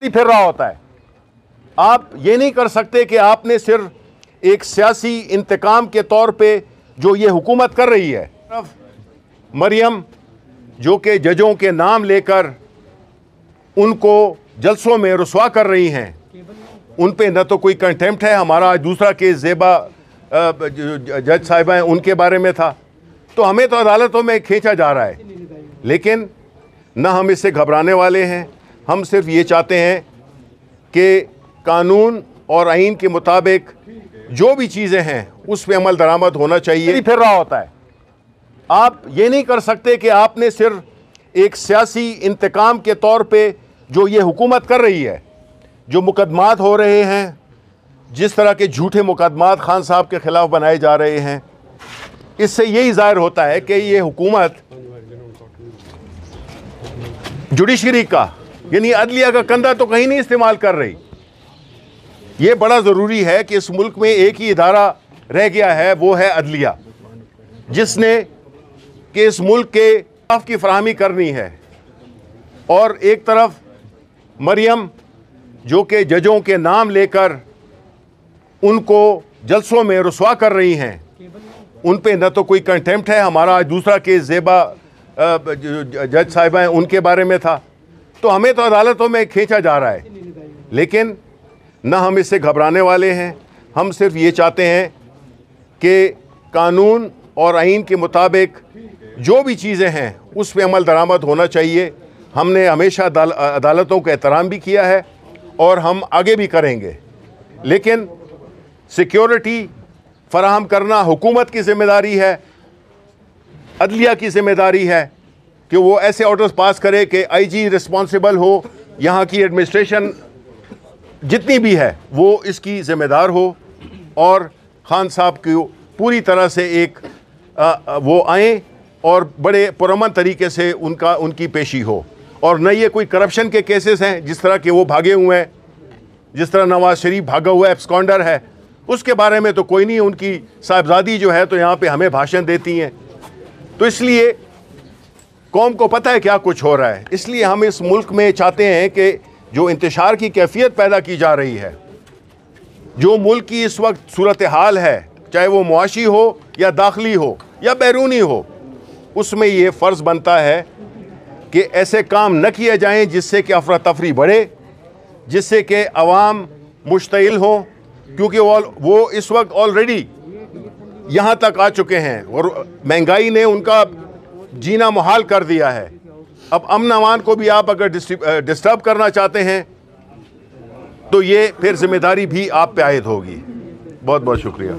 फिर रहा होता है। आप ये नहीं कर सकते कि आपने सिर्फ एक सियासी इंतकाम के तौर पे जो ये हुकूमत कर रही है, मरियम जो कि जजों के नाम लेकर उनको जलसों में रुसवा कर रही हैं, उन पे न तो कोई कंटेम्प्ट है। हमारा आज दूसरा केस ज़ेबा जज साहिबा हैं उनके बारे में था, तो हमें तो अदालतों में खींचा जा रहा है, लेकिन न हम इससे घबराने वाले हैं। हम सिर्फ ये चाहते हैं कि कानून और आइन के मुताबिक जो भी चीज़ें हैं उस पर अमल दरामद होना चाहिए। फिर रहा होता है। आप ये नहीं कर सकते कि आपने सिर्फ एक सियासी इंतकाम के तौर पे जो ये हुकूमत कर रही है, जो मुकदमात हो रहे हैं, जिस तरह के झूठे मुकदमात खान साहब के ख़िलाफ़ बनाए जा रहे हैं, इससे यही ज़ाहिर होता है कि ये हुकूमत जुडिशरी का यानी अदलिया का कंधा तो कहीं नहीं इस्तेमाल कर रही। ये बड़ा ज़रूरी है कि इस मुल्क में एक ही इदारा रह गया है, वो है अदलिया, जिसने कि इस मुल्क के इंसाफ की फराहमी करनी है। और एक तरफ मरियम जो कि जजों के नाम लेकर उनको जलसों में रुसवा कर रही हैं, उन पे न तो कोई कंटेम्प्ट है। हमारा आज दूसरा केस ज़ेबा जज साहिबा हैं उनके बारे में था, तो हमें तो अदालतों में खींचा जा रहा है, लेकिन न हम इससे घबराने वाले हैं। हम सिर्फ ये चाहते हैं कि कानून और आइन के मुताबिक जो भी चीज़ें हैं उस पर अमल दरामद होना चाहिए। हमने हमेशा अदालतों का एहतराम भी किया है और हम आगे भी करेंगे, लेकिन सिक्योरिटी फराहम करना हुकूमत की ज़िम्मेदारी है, अदलिया की ज़िम्मेदारी है कि वो ऐसे ऑर्डर्स पास करे कि आईजी रिस्पॉन्सिबल हो, यहाँ की एडमिनिस्ट्रेशन जितनी भी है वो इसकी ज़िम्मेदार हो, और खान साहब को पूरी तरह से एक वो आएँ और बड़े पुरअमन तरीके से उनकी पेशी हो। और न ये कोई करप्शन के केसेस हैं जिस तरह के वो भागे हुए हैं, जिस तरह नवाज शरीफ भागा हुआ एब्सकॉन्डर है, उसके बारे में तो कोई नहीं। उनकी साहिबजादी जो है तो यहाँ पे हमें भाषण देती हैं, तो इसलिए कौम को पता है क्या कुछ हो रहा है। इसलिए हम इस मुल्क में चाहते हैं कि जो इंतशार की कैफियत पैदा की जा रही है, जो मुल्क की इस वक्त सूरत हाल है, चाहे वो मुआशी हो या दाखिली हो या बैरूनी हो, उसमें ये फ़र्ज़ बनता है कि ऐसे काम न किए जाएं जिससे कि अफरा तफरी बढ़े, जिससे कि अवाम मुश्तइल हो, क्योंकि वो इस वक्त ऑलरेडी यहाँ तक आ चुके हैं और महंगाई ने उनका जीना मुहाल कर दिया है। अब अमन अमान को भी आप अगर डिस्टर्ब करना चाहते हैं तो ये फिर जिम्मेदारी भी आप पे आयद होगी। बहुत बहुत शुक्रिया।